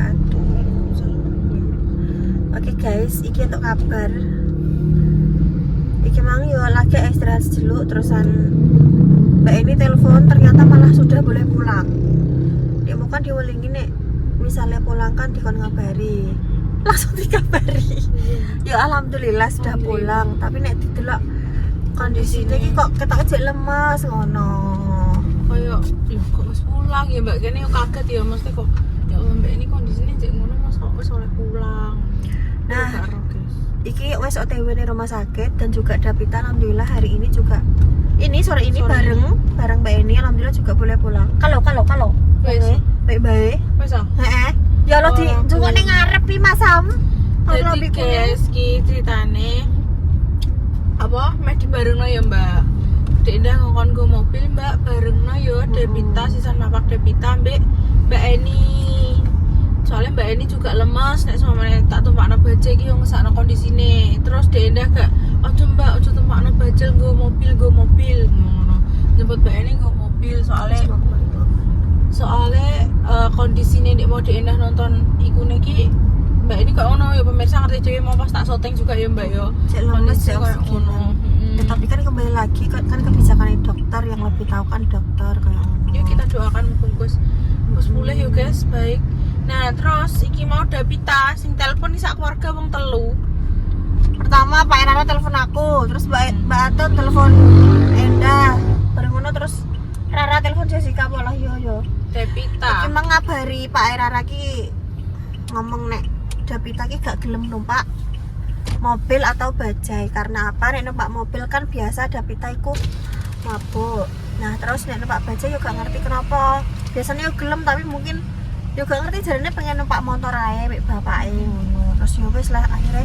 wabarakatuh. Oke guys, iki untuk kabar. Iki mang yo lagi istirahat dulu, terusan Mbak ini telepon, ternyata malah sudah boleh pulang. Dia mau kan diwelingi nek misalnya pulang kan dikon ngabari. Langsung dikabari. Ya alhamdulillah sudah pulang, tapi nek didelok kondisinya iki kok ketok jek lemas ngono. Kayak kok wis pulang ya Mbak, kene yo kaget ya mesti kok ya Allah Mbak ini kondisinya jek ngono Mas kok wis oleh pulang. Nah, iki wes OTW di rumah sakit dan juga Davita alhamdulillah hari ini juga sore ini bareng Mbak Eni alhamdulillah juga boleh pulang. Kalau baik. Wes ah. Heeh. Ya Allah di juga ning ngarep iki Mas Sam. Jadi guys, ki ceritane apa meh dibarengno ya Mbak. Dek ndak ngongkon go mobil Mbak barengno yo Davita sisan mapak Davita Mbak Eni. Soalnya Mbak Eni juga lemas, nek sama tak tumpakno bajai iki yo ngesakno kondisine. Terus Dek ndak gak ojo Mbak, ojo tumpakno bajai nggo mobil ngono. Jemput Mbak Eni nggo mobil soalnya kondisine nek mau Dek ndak nonton iku niki Mbak Eni kok ngono ya pemirsa ngerti dhewe mau pas tak syuting juga ya Mbak yo. Lemes kayak ngono. Tapi kan kembali lagi kan kebijakan dokter yang lebih tahu kan dokter kayak ngono. Yuk kita doakan bungkus pulih yuk guys, baik. Nah terus iki mau Davita sing telepon sak keluarga wong telu. Pertama Pak Erana telepon aku, terus Mbak Ato telepon Endah. Bareng ngono terus Rara telepon Jessica pola yo. Davita. Iki ngabari Pak Erana ki ngomong nek Davita ki gak gelem numpak mobil atau bajai karena apa? Nek numpak mobil kan biasa Davita iku mabuk. Nah terus nek numpak bajai yo gak ngerti kenapa. Biasanya yo gelem tapi mungkin yo gak ngerti jarene pengen numpak motor ae mek bapake ngono. Terus yo wis lah akhirnya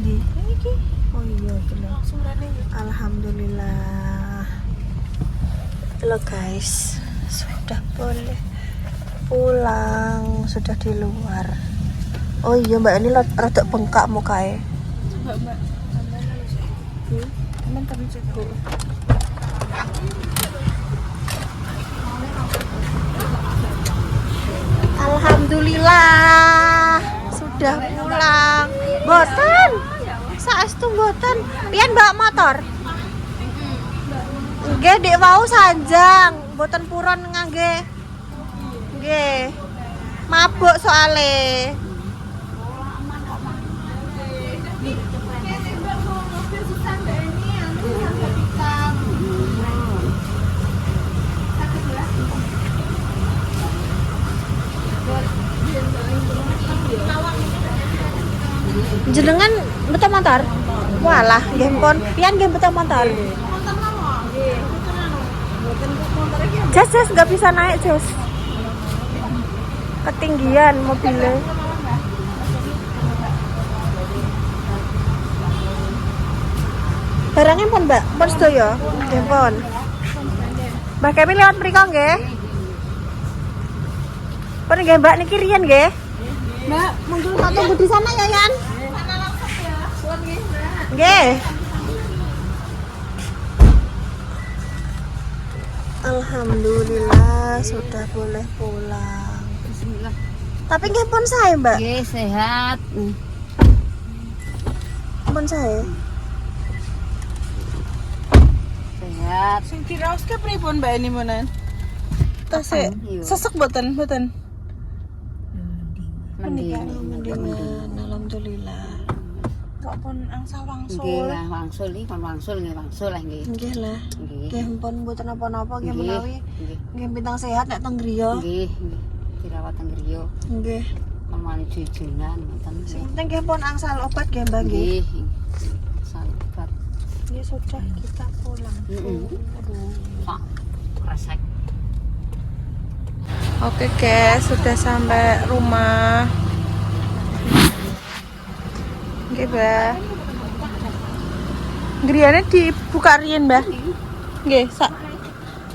di iki. Oh iya iki lho. Langsung rene. Alhamdulillah. Halo guys, sudah boleh pulang, sudah di luar. Oh iya Mbak ini rada bengkak mukanya. Coba Mbak, teman tapi cukup. Alhamdulillah sudah pulang. Boten, saestu boten. Pian bawa motor? Nggih, Dek wau sanjang, boten puron ngangge. Nggih. Mabuk soale. Jenengan betul motor? Walah, nggih pun. Pian nggih betul motor. Jas nggak bisa naik Jas. Ketinggian mobilnya. Barangnya pun Mbak, pun sedoyo. Nggih pun. Mbak Kemi lewat mriko nggih. Pun nggih Mbak niki riyen nggih. Mbak, mungkin tak tunggu di sana ya, Yan? Sana langsung ya. Suwun nggih, Mbak. Nggih. Alhamdulillah sudah boleh pulang. Bismillah. Tapi nggih pun sae, Mbak. Nggih, sehat. Pun sae. Sehat. Sing diraoske pripun Mbak ini menan? Tasik Iya. sesek mboten? Mendingan, alhamdulillah. Kok pun angsal wangsul. Nggih lah, wangsul iki kon wangsul lah nggih. Nggih lah. Nggih. Nggih pun mboten napa-napa nggih Nggih, menawi. nggih. Nggih bintang sehat nek teng griya. Nggih, nggih. Dirawat teng griya. Nggih. Pemane jujunan ngoten. Sing penting nggih pun angsal obat nggih Mbak nggih. Nggih. Salat. Nggih sudah kita pulang. Pak, resek. Oke guys, sudah sampai rumah. Oke Mbak. Griyane dibuka riyen Mbak. Nggih, sak.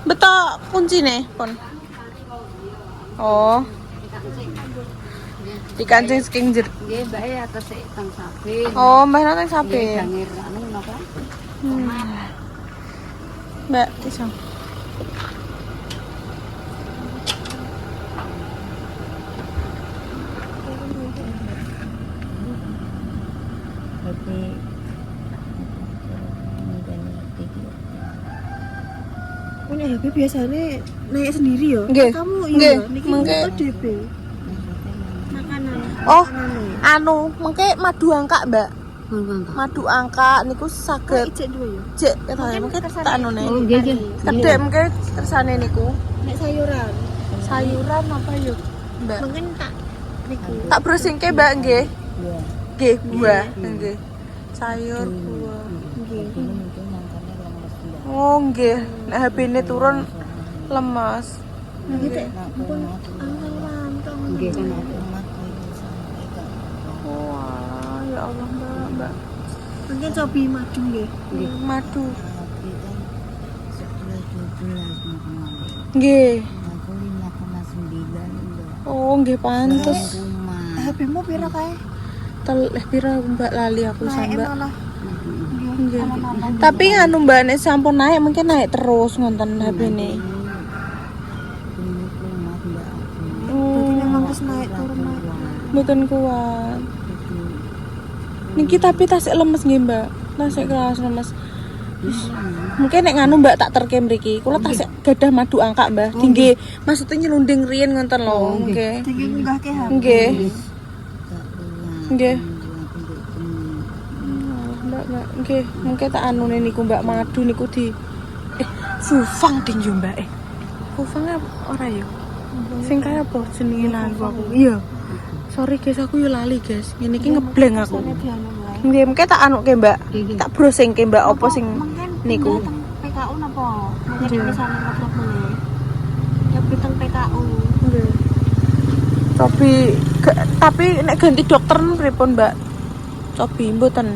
Betok kuncine pun. Oh. Dikancing saking jer. Nggih, Mbak ya tesik teng sabin. Oh, Mbak nang Nggih, sabin. dangir anu napa? Mbak, pisang. Ini HP biasanya naik sendiri ya? Nggih. Kamu Nggih, iya, niki mengke. DP. Makanan. Oh, Anu. mengke madu angka, Mbak. Mangga. Madu angka niku Kok saged ijek dua ya? jek kata Mungkin mengke kersane tak anune. Oh, nggih nggih. Kedek mengke kersane niku. Nek sayuran. Sayuran apa yuk, Mbak? Mungkin tak niku. Tak browsingke, Mbak, nggih. Iya. Nggih, buah, nggih. Sayur, buah. Nggih. Oh, nggih. Nek HP-ne turun lemas. Nggih teh. Ampun angel mantong. Nggih kan. Wah, ya Allah, Mbak. Mungkin cobi madu nggih. Madu. Nggih. Oh, nggih pantes. HP-mu pira kae? Pira Mbak lali aku Naik Mbak. malah. Nggih. Aman-aman. Tapi nganu Mbak nek sampun naik mungkin naik terus ngonten HP-ne. Berarti memang terus naik turun naik. Mboten kuat. Niki tapi tasik lemes nggih, Mbak. Tasik kelas lemes. Mungkin nek nganu Mbak tak terke mriki. Kula tasik gadah madu angka, Mbak. Nggih, maksudnya nyelunding riyen ngonten lho, nggih. Tinggi ngunggah ke HP. Nggih. Nggih. Mbak, nggih, mungkin tak anune niku Mbak madu niku di Fufang ding yo Mbak. Fufang ora yo. Sing kaya apa jenenge lagu aku. Iya. Sorry guys, aku yo lali guys. Ngene iki ngebleng aku. Nggih, mungkin tak anuke Mbak. Tak browsingke Mbak apa sing niku. PKU napa? Mungkin misalnya ngeblok meneh. Ya piteng PKU. Nggih. Tapi nek ganti dokter pripun Mbak? Cobi mboten.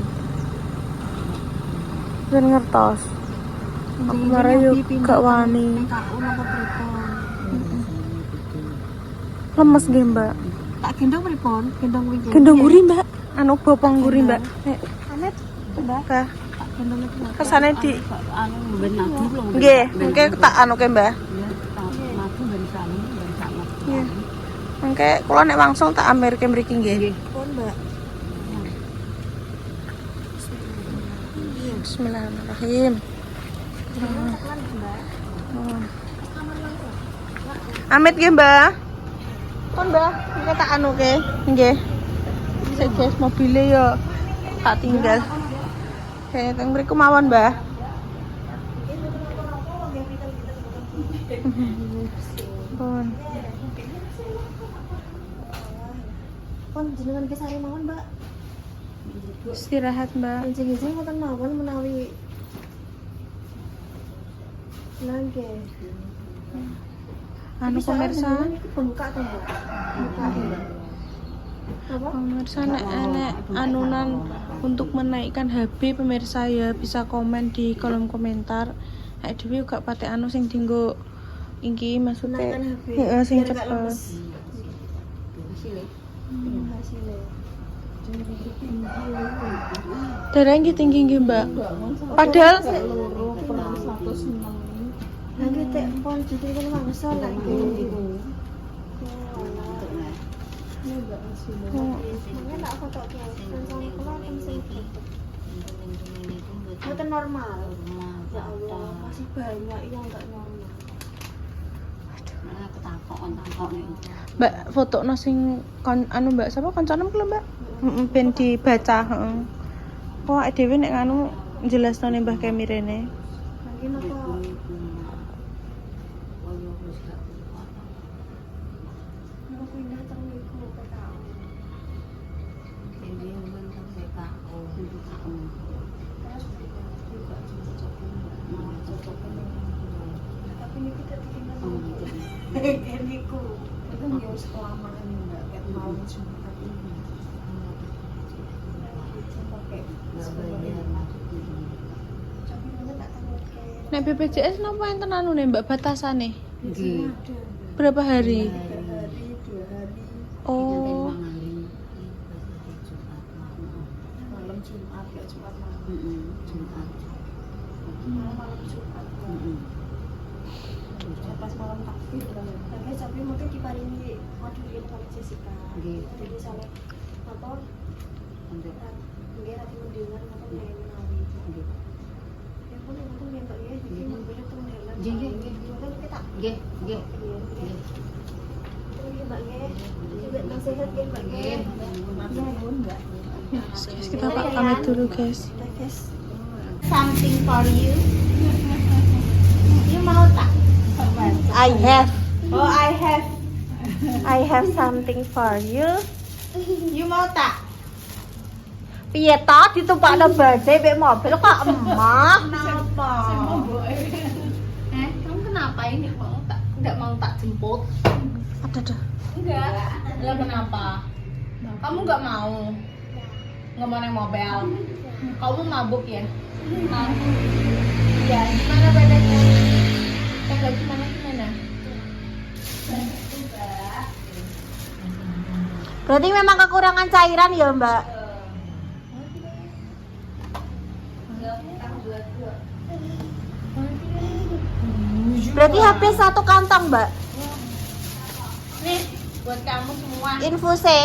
Ben ngertos. Aku marah yo gak wani. PKU napa pripun? Lemes nggih, Mbak. Tak gendong pripun? Gendong wingi. Gendong guri, Mbak. Anu bopong guri, Mbak. Nek Anet, Mbak. Mbak. Tak gendong iki. Kesane di Anu ben madu lho. nggih, mengke tak anuke, Mbak. Madu ben sami, ben sak. Nggih. Mengke kula nek wangsul tak amirke mriki nggih. Pun, Mbak. Bismillahirrahmanirrahim. Tekan, Mbak. Amit nggih, Mbak. Pun, Mbak, mengke tak anuke. Nggih. Sik guys, mobile yo tak tinggal. Oke, teng mriku mawon, Mbak. Pun. Pun jenengan kesari mawon, Mbak. Istirahat, Mbak. Anjing-anjing ngoten mawon menawi nangge. Anu pemirsa, Iki bengkak to, Mbak. Bengkak. Apa? pemirsa nek enek anunan untuk menaikkan HP pemirsa ya bisa komen di kolom komentar. Nek dhewe gak patek anu sing dienggo iki maksudnya Menaikkan HP. heeh sing Biar gak cepet. lemes. Hasilnya. Darahnya iki tinggi nggih, Mbak. Padahal Nanti teh pon jadi kan mangsa lah iki. Mungkin tak foto ke langsung keluar kan sing Bukan normal. Ya Allah, masih banyak yang enggak normal. Ketakon Mbak fotokno sing anu Mbak sapa kancanem ku lho, Mbak. Ben dibaca, heeh. Wah, dhewe nek anu jelasno nih Mbah Kemirene. Mungkin apa? Mau pindah teng niku PKU. Tapi ini kita tinggal niku. Itu nggak usah kelamaan Mbak, kayak mau cuma tapi Nek BPJS napa enten anune Mbak batasane? Nggih. Berapa hari? 3 hari, 2 hari, Oh, malam Jumat, ya Jumat malam. Jumat. Malam Jumat. Pas malam takbir kan. Tapi mungkin diparingi modul ini kali Jessica. Nggih. Jadi sampai apa? Untuk Nggih rati mendingan ngoten nggih menawi. Ya pun ngoten nggih Mbak ya, jadi mobilnya teng dalan. Nggih, nggih, nggih. Ngoten kita. nggih, nggih. Nggih. Nggih Mbak nggih. Juga nasihat nggih Mbak nggih. Guys, kita pamit dulu guys. Udah, guys. Something for you. You mau tak? I have. Oh, I have something for you. You mau tak? Piye to ditumpakno bajai mek mobil kok emah? Kenapa? Kamu kenapa ini nggak mau tak jemput? Aduh. Enggak. Lah kenapa? Kamu nggak mau naik mobil? Kamu mabuk ya? Iya. Gimana badannya? Kagak gimana? Berarti memang kekurangan cairan ya, Mbak? Berarti habis 1 kantong, Mbak. Nih, buat kamu semua. Infusnya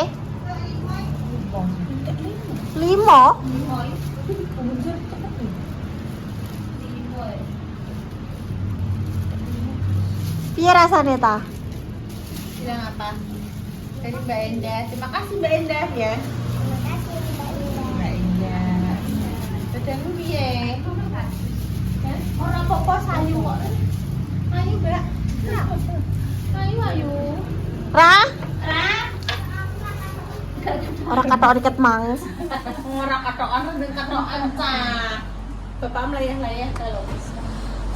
5. Piye rasanya ta? Bilang apa? Dari Mbak Endah. Terima kasih Mbak Endah ya. Mbak Endah. Badanmu piye? Orang kok sayu kok. Ayo, Mbak. Ayo. Ra? Orang kata diket mang. Ora katokan ndeng katokan ta. Bapak melayah-layah kalau.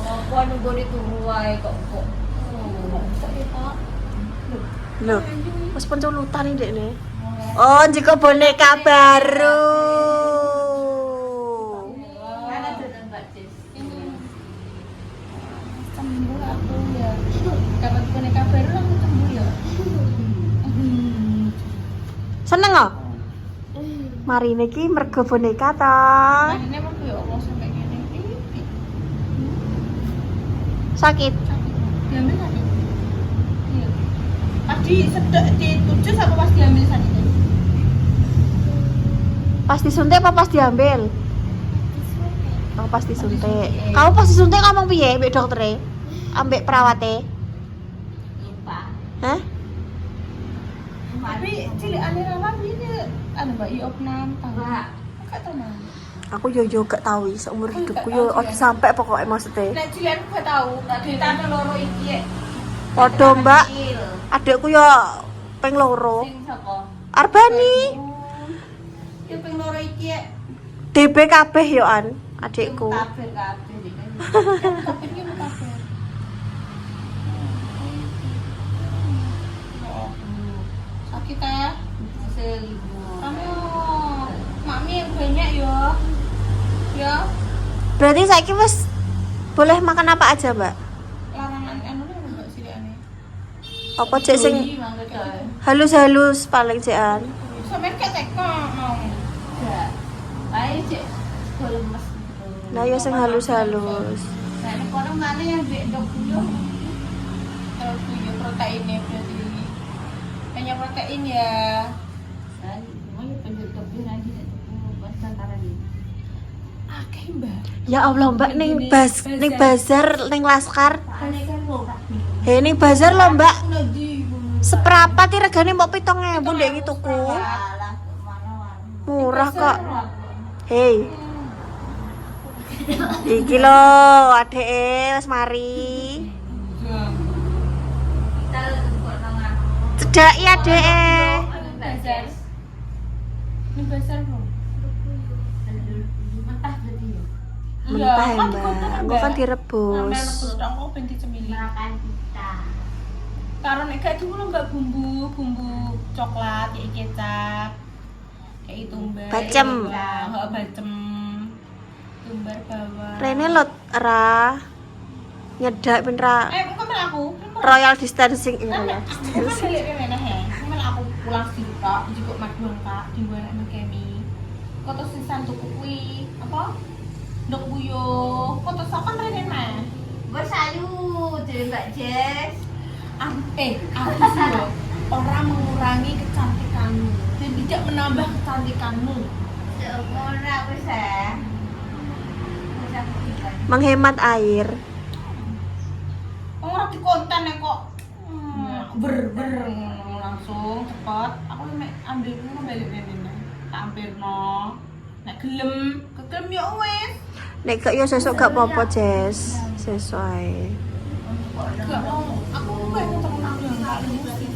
Apa nunggu dituru wae kok. Loh, wis penculutan iki nih. Oh, jika boneka baru. Mana jalan Mbak Cis? Cemburu aku ya. Dapat boneka baru langsung cemburu ya. Seneng kok? Mari niki mergo boneka ta. Ini mau ya Allah sampai gini. Sakit. Diambil tadi. Iya. Tadi sedek dituju apa pas diambil tadi? Pas disuntik apa pas diambil? Oh, pas disuntik. Kamu pas disuntik ngomong piye mbek doktere? Ambek perawate? Lupa. Hah? Tapi cilik ane Rara ini anu Mbak Iopnam tahu. Mbak. Enggak tahu Mas. Aku yo gak tahu seumur hidupku yo ojo sampai pokoknya maksudnya. Nek cilik aku gak tahu. Tadi tante loro iki. Podo Mbak, adikku yo ping loro. Sing sapa? Arbani, Ya ping loro iki. DB kabeh yo an adikku. Kabeh iki. Iki mau kafe. Sakit ya? Seribu. Kamu mami yang banyak yo. Ya, Berarti saiki wis boleh makan apa aja, Mbak? larangan anu Mbak cilik ane. Apa cek sing Iki mangga coy. halus-halus paling jekan. Sampeyan gak teko mau. Enggak. Ayo cek. Lemes. Lah yo sing halus-halus. Nah, ini kono mana yang mbek dok dulu? Terus punya proteinnya berarti. Banyak protein ya. Saya mau penjut topi lagi pas santaran ini. Akeh Mbak. Ya Allah, Mbak ning bazar ning Laskar. Ane kan murah nih. He ning bazar lho, Mbak. Nanti Seprapat iki regane mbok 7.000 ndek iki tuku. Alah, mana-mana. Murah kok. Hei. Iki lho, adeke wis mari. Kita kok nang Cedaki adeke. bazar. Ini bazar bro. mentah berarti ya. Mentah ya, Mbak. Engko kan direbus. Rebus tok kok ben dicemili. Makan kita. Karo nek gak dulu Mbak bumbu coklat, kayak kecap. Kayak tumbar. Bacem. Heeh, bacem. Tumbar bawang. Rene lot ra nyedak ben ra Kok mel aku? royal distancing ini ya. Aku kan balik meneh he. Mel aku pulang sitok, juga maduan Kak, di gua nek kemi. Kok terus sisan tuku kuwi apa? Ndok buyo. Kok terus kan rene mah. Gue sayu, jadi Mbak Jess. Aku sih loh, orang mengurangi kecantikanmu dan tidak menambah kecantikan kecantikanmu. Ora wis ya. Menghemat air. Ora dikonten nek kok ber langsung cepet. Aku mek ambil ngono balik rene. Tak ampirno. Nek gelem, kegelem ya wis. Nek gak yo sesuk gak apa-apa, Jess. Sesuk ae. Gak mau, aku pengen temen aku yang gak mesti.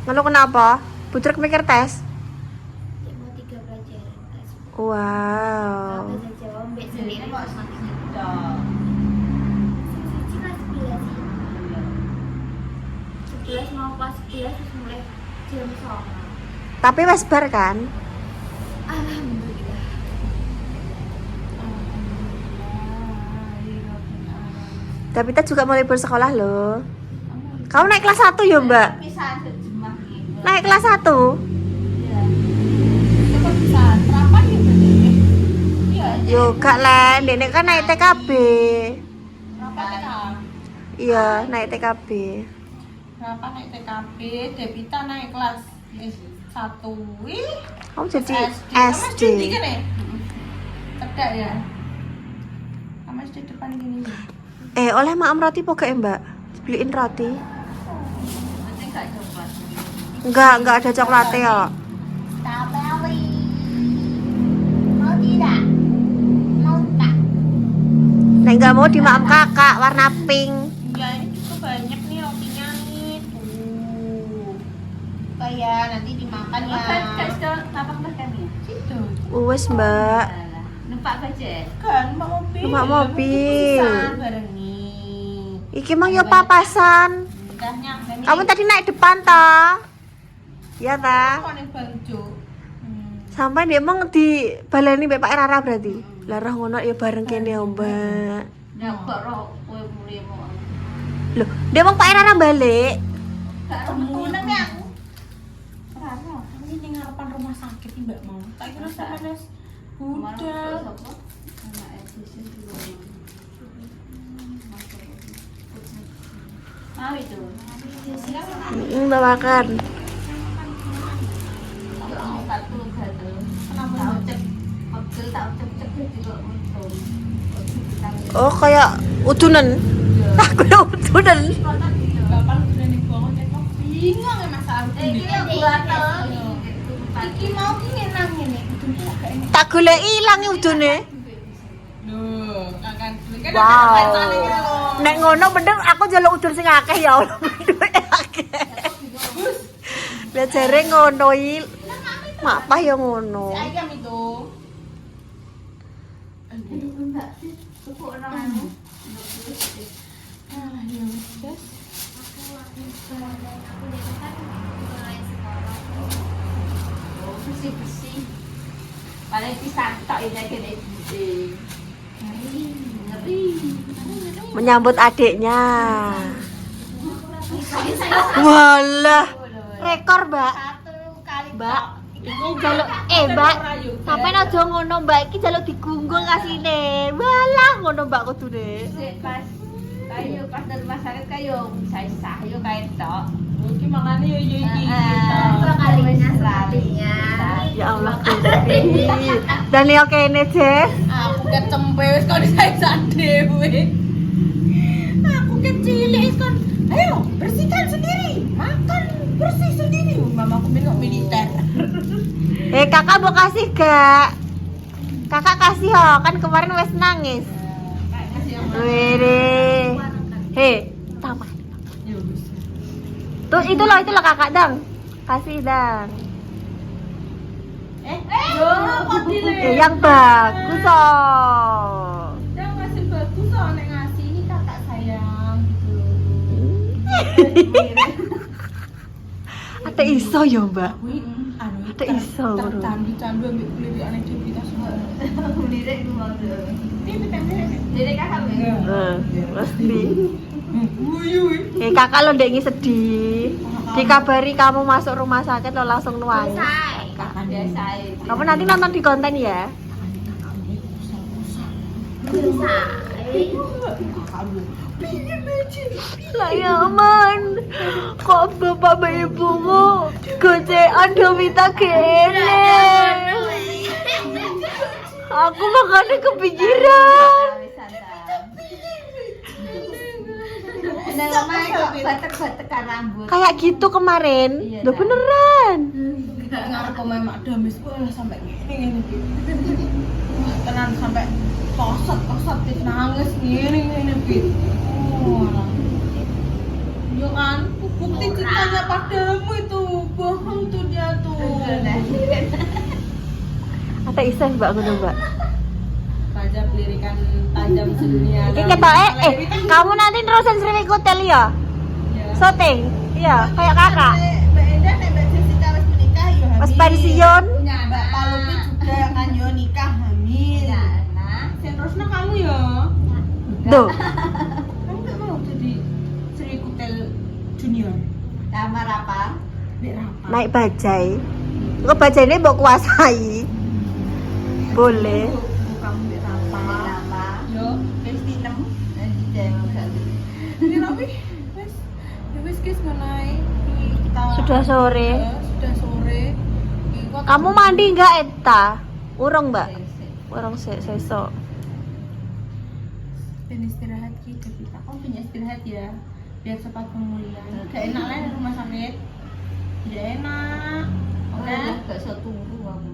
Ngono kenapa? Putrek mikir tes. Mau 3 pelajaran tes. Wow. Bahasa Jawa mbek sendiri kok siji kelas 11 mau kelas 11 terus mulai jam 09.00. Tapi wes bar kan? Alhamdulillah. Tapi kita juga mulai bersekolah loh. Kamu naik kelas 1 ya, Mbak? Bisa terjemah gitu. Naik kelas 1? Ya. Cepet bisa terapan ya berarti. Iya, Yo, gak lah. Nenek kan naik TKB. terapan TK. Iya, naik TKB. Berapa naik TKB, Devita naik kelas 1. Wih, Kamu jadi Kamu SD. SD kan ya? Cerdak ya? Kamu SD depan gini nih. Oleh maam roti pokoknya, Mbak. Beliin roti. Nanti enggak coba. Enggak ada coklatnya ya. Strawberry. Mau tidak? Mau tak? Nek enggak mau di maam kakak warna pink. Ya ini juga banyak nih rotinya nih. Tuh. Kayak nanti dimakan ya. Guys, tapak makan ya? Situ. Wes, Mbak. Numpak aja. Kan mbak mobil. Numpak mobil. Pisan bareng nih. Iki mang yo papasan. Udahnya. Kamu tadi naik depan toh? Iya ta? Kok nih Bangjo. Sampai dia emang di baleni mbek Pak Rara berarti. Lah roh ngono ya bareng kene ya, Mbak. Nah, kok roh kowe mulai mau. Loh, dia emang Pak Rara balik. Gak roh nang ya aku. Rara, ini ning ngarepan rumah sakit nih Mbak mau. Tak kira sampeyan udah. Mau itu. Mbak makan. Oh, kayak udunan. Aku ya udunan. Bapak udah nih bangun ya kok bingung ya Mas Ardi. Iki mau ki nang ngene. Tak golek ilang udune. Loh, kan kan Wow. Nek ngono mending aku njaluk udun sing akeh ya Allah. Duwe akeh. Lah jare ngono iki. Mapah ya ngono. Ayam itu. Ah, ya wis. Bersih-bersih. Paling pisang tok ini gini. Ngeri. Menyambut adiknya. Walah, rekor, Mbak. Satu kali Mbak, iki jaluk Mbak. Sampeyan aja ngono, Mbak. Iki jaluk digunggul kasine. Walah, ngono Mbak kudune. pas kayu pas dari rumah sakit kayu bisa yuk kayak tok. Iki mangane ya iki. sekalinya. Ya Allah, Gusti. Dan yo kene, Jess. Aku kecempe wis kok disaisan dhewe. Aku kecil wis kon. Ayo, bersihkan sendiri. Makan bersih sendiri. Mamaku bilang militer. Kakak mau kasih gak? Kakak kasih ho, kan kemarin wes nangis. Wede. Sama. Tuh itu loh kakak dang. Kasih dang. Kok dile? Yang bagus oh. Yang ngasih bagus nek ngasih ini kakak sayang gitu. Ada iso ya, Mbak. Kuwi anu Ada iso, bro. candu ambek kulit anak kita semua. Lirik ku mau. Ini tembel. Lirik kakak. Pasti. Wuyu. Kakak lo ndek sedih. Dikabari kamu masuk rumah sakit lo langsung nuangis. Biasa. Kamu nanti nonton di konten ya. Bisa. Ayo Lah ya aman. Kok bapak ibumu gocean Dovita gene. Aku makanya kepikiran. Nama kok batek-batekan rambut. Kayak gitu kemarin. Iya, Loh beneran. Gak ngarep pemain mak damis gue lah sampai gini tenan sampai kosot nangis gini Pit. Yo kan bukti cintanya padamu itu bohong tuh dia tuh. Ada iseng mbak ngono mbak. Raja pelirikan tajam sedunia. Iki ketok kamu nanti terusin Sriwi Hotel ya? Syuting? Iya, kayak kakak. Mbak Enda nek Mbak Jessica wis menikah yo hamil. Pas pensiun. Mbak Palupi juga kan yo nikah hamil. Nah, Sen terusnya kamu ya. Duh. Kamu gak mau jadi Sri Kutel Junior? kamar apa? Dek Rapa. Naik bajai. Kok bajai ini mau kuasai? Boleh. Kamu Dek Rapa. Apa? Yo, wis tinem. Nanti jangan kali. Ini rapi. Wis. Ya wis guys menai. Kita Sudah sore. Sudah sore. Iki kok Kamu mandi nggak Eta? Urung mbak? Urung sesok. dan istirahat kita kamu punya istirahat ya biar cepat pemulihan. Gak enak lah di rumah sakit. Tidak enak. Oke. Gak so tunggu aku.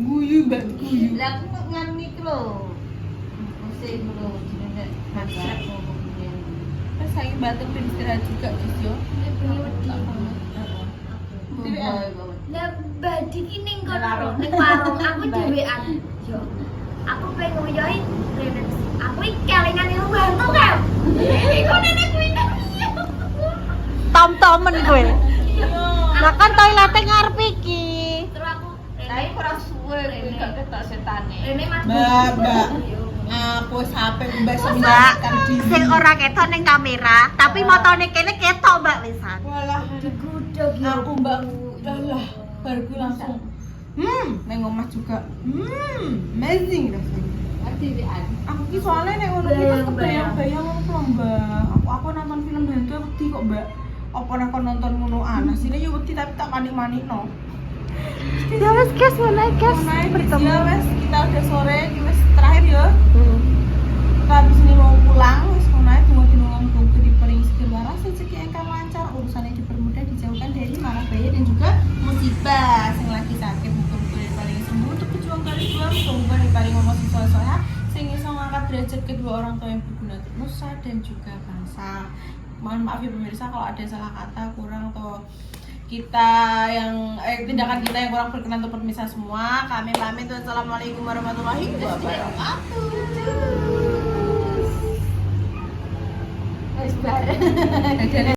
Guyu mbak guyu. Lah aku kok nganu iki lho. Pusing lho jenenge masak ngomongnya. Terus saya batuk dan istirahat juga guys yo. Lah badi ki ning kono ning warung aku dhewean. Yo. Aku pengen ngoyoin aku iki kelingan ilmu bantu kan. Iku nenek kuwi kan. Tom-tomen gue. Lah kan toiletnya ngarep iki. Terus aku Tapi ora suwe kuwi gak ketok setane. Rene Mas. Mbak. Aku sampai mbak Mbak, semenjadikan diri. sing ora ketok ning kamera, tapi motone kene ketok mbak wisan. Walah, Digudog aku mbak. Walah, baru gue langsung. Neng omah juga. Amazing rasanya. Dhewean. Aku ki soalnya nek ngono ki pas kebayang-bayang ngono mbak. Aku nonton film hantu wedi kok mbak. Apa nek kon nonton ngono sini yo wedi tapi tak manik-manikno. Ya wes guys, mana guys? Bertemu ya wes, kita udah sore, ini wes terakhir ya. Kita habis ini mau pulang, wes mau naik mau dinungan bungku di paling segala waras, rezeki engkang lancar, urusannya dipermudah, dijauhkan dari mara bahaya dan juga musibah. Sing lagi sakit muga-muga paling sembuh, untuk pejuang kali dua muga-muga paling ngomong sesuatu sing iso ngangkat derajat kedua orang tua yang berguna untuk nusa dan juga bangsa. Mohon maaf ya pemirsa kalau ada salah kata kurang atau kita yang tindakan kita yang kurang berkenan untuk pemirsa semua. Kami pamit. Wassalamualaikum warahmatullahi wabarakatuh. Wis bare.